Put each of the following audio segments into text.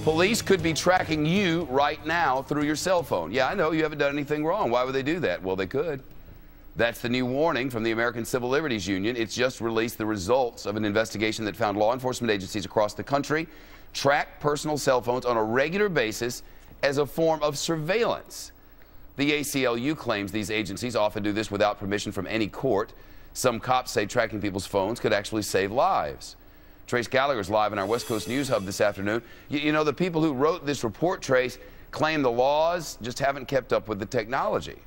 Police could be tracking you right now through your cell phone. Yeah, I know you haven't done anything wrong. Why would they do that? Well, they could. That's the new warning from the American Civil Liberties Union. It's just released the results of an investigation that found law enforcement agencies across the country track personal cell phones on a regular basis as a form of surveillance. The ACLU claims these agencies often do this without permission from any court. Some cops say tracking people's phones could actually save lives. Trace Gallagher's live in our West Coast News Hub this afternoon. You know, the people who wrote this report, Trace, claim the laws just haven't kept up with the technology.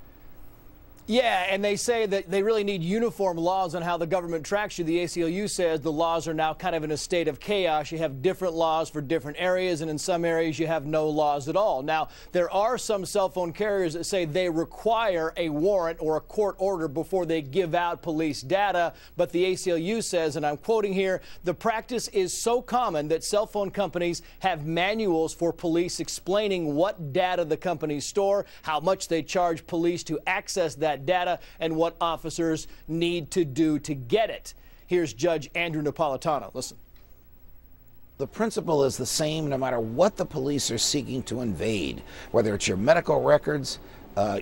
Yeah, and they say that they really need uniform laws on how the government tracks you. The ACLU says the laws are now kind of in a state of chaos. You have different laws for different areas, and in some areas you have no laws at all. Now, there are some cell phone carriers that say they require a warrant or a court order before they give out police data, but the ACLU says, and I'm quoting here, the practice is so common that cell phone companies have manuals for police explaining what data the companies store, how much they charge police to access that data, and what officers need to do to get it. Here's Judge Andrew Napolitano. Listen. The principle is the same no matter what the police are seeking to invade, whether it's your medical records,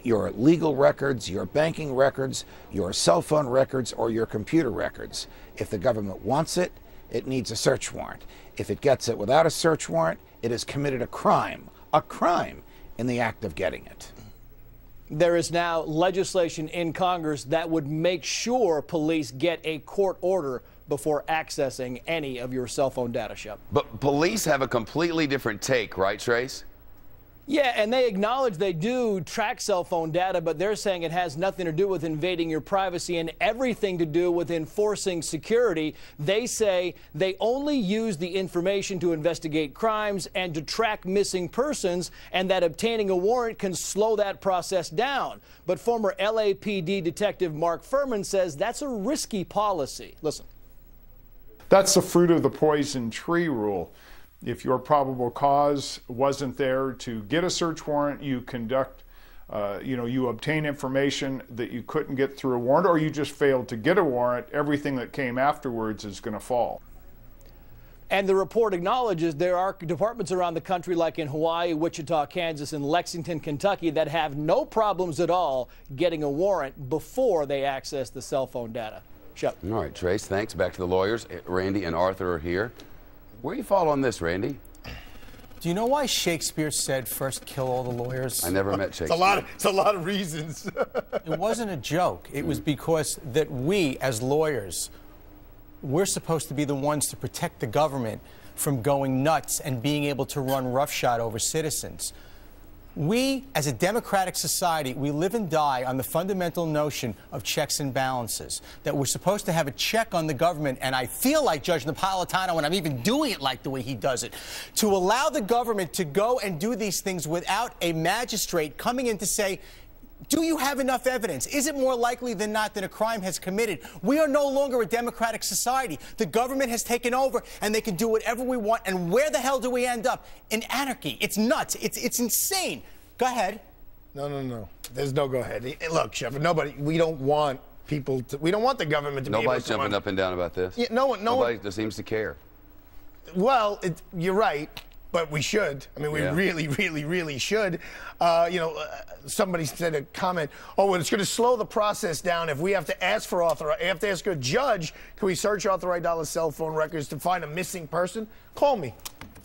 your legal records, your banking records, your cell phone records, or your computer records. If the government wants it, it needs a search warrant. If it gets it without a search warrant, it has committed a crime in the act of getting it. There is now legislation in Congress that would make sure police get a court order before accessing any of your cell phone data, Shep. But police have a completely different take, right, Trace? Yeah, and they acknowledge they do track cell phone data, but they're saying it has nothing to do with invading your privacy and everything to do with enforcing security. They say they only use the information to investigate crimes and to track missing persons, and that obtaining a warrant can slow that process down. But former LAPD Detective Mark Furman says that's a risky policy. Listen. That's the fruit of the poison tree rule. If your probable cause wasn't there to get a search warrant, you conduct, you obtain information that you couldn't get through a warrant, or you just failed to get a warrant, everything that came afterwards is going to fall. And the report acknowledges there are departments around the country, like in Hawaii, Wichita, Kansas, and Lexington, Kentucky, that have no problems at all getting a warrant before they access the cell phone data. Shep. All right, Trace, thanks. Back to the lawyers. Randy and Arthur are here. Where do you fall on this, Randy? Do you know why Shakespeare said first kill all the lawyers? I never met Shakespeare. It's a lot of reasons. It wasn't a joke. It was because that we, as lawyers, we're supposed to be the ones to protect the government from going nuts and being able to run roughshod over citizens. We, as a democratic society, we live and die on the fundamental notion of checks and balances, that we're supposed to have a check on the government, and I feel like Judge Napolitano, and I'm even doing it like the way he does it, to allow the government to go and do these things without a magistrate coming in to say, do you have enough evidence? Is it more likely than not that a crime has committed? We are no longer a democratic society. The government has taken over, and they can do whatever we want. And where the hell do we end up? In anarchy. It's nuts. It's insane. Go ahead. No. There's no go ahead. Look, Shepard, we don't want people to, we don't want the government to be able to Nobody's jumping up and down about this. Yeah, Nobody seems to care. Well, you're right. But we should. I mean, we really should. Somebody said a comment, oh, well, it's going to slow the process down if we have to ask for have to ask a judge, can we search Arthur Aidala's cell phone records to find a missing person? Call me.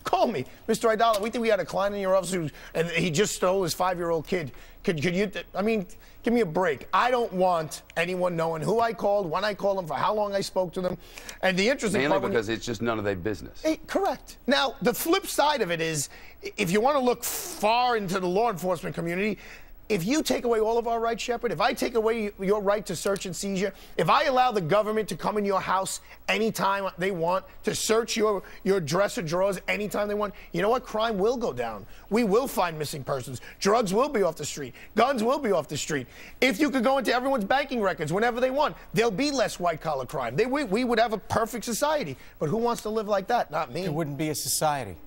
Call me. Mr. Aidala, we think we had a client in your office and he just stole his 5-year-old kid. Could you, I mean, give me a break. I don't want anyone knowing who I called, when I called them, for how long I spoke to them. And the interesting part... Mainly because it's just none of their business. Correct. Now, the flip side of it is, if you want to look far into the law enforcement community, if you take away all of our rights, Shepard, if I take away your right to search and seizure, if I allow the government to come in your house anytime they want, to search your dresser drawers anytime they want, you know what? Crime will go down. We will find missing persons. Drugs will be off the street. Guns will be off the street. If you could go into everyone's banking records whenever they want, there'll be less white-collar crime. We would have a perfect society. But who wants to live like that? Not me. It wouldn't be a society.